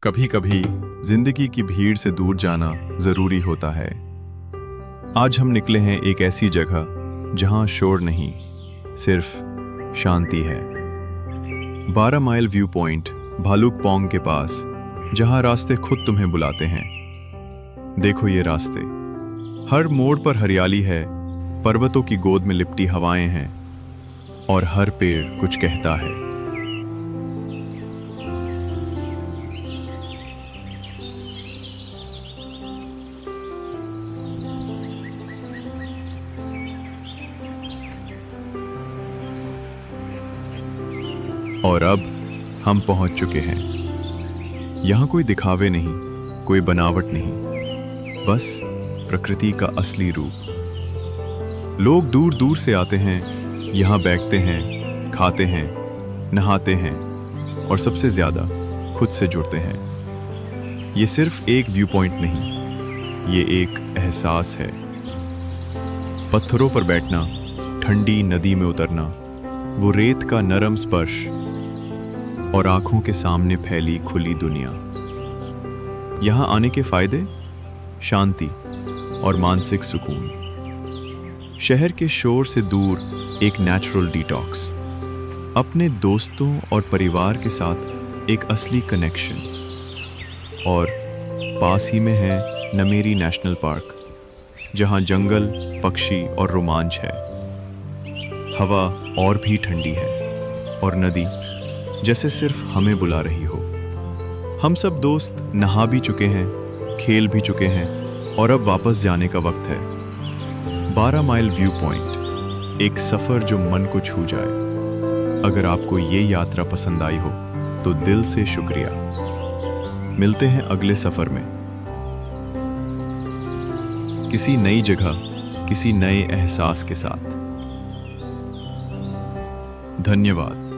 कभी कभी जिंदगी की भीड़ से दूर जाना जरूरी होता है। आज हम निकले हैं एक ऐसी जगह जहां शोर नहीं, सिर्फ शांति है। 12 माइल व्यू पॉइंट भालुकपोंग के पास, जहां रास्ते खुद तुम्हें बुलाते हैं। देखो ये रास्ते, हर मोड़ पर हरियाली है, पर्वतों की गोद में लिपटी हवाएं हैं और हर पेड़ कुछ कहता है। और अब हम पहुंच चुके हैं। यहां कोई दिखावे नहीं, कोई बनावट नहीं, बस प्रकृति का असली रूप। लोग दूर दूर से आते हैं, यहां बैठते हैं, खाते हैं, नहाते हैं और सबसे ज्यादा खुद से जुड़ते हैं। ये सिर्फ एक व्यू पॉइंट नहीं, ये एक एहसास है। पत्थरों पर बैठना, ठंडी नदी में उतरना, वो रेत का नरम स्पर्श और आंखों के सामने फैली खुली दुनिया। यहां आने के फायदे, शांति और मानसिक सुकून। शहर के शोर से दूर एक नेचुरल डिटॉक्स, अपने दोस्तों और परिवार के साथ एक असली कनेक्शन। और पास ही में है नमेरी नेशनल पार्क, जहां जंगल, पक्षी और रोमांच है। हवा और भी ठंडी है और नदी जैसे सिर्फ हमें बुला रही हो। हम सब दोस्त नहा भी चुके हैं, खेल भी चुके हैं और अब वापस जाने का वक्त है। 12 माइल व्यू पॉइंट, एक सफर जो मन को छू जाए। अगर आपको ये यात्रा पसंद आई हो तो दिल से शुक्रिया। मिलते हैं अगले सफर में, किसी नई जगह, किसी नए एहसास के साथ। धन्यवाद।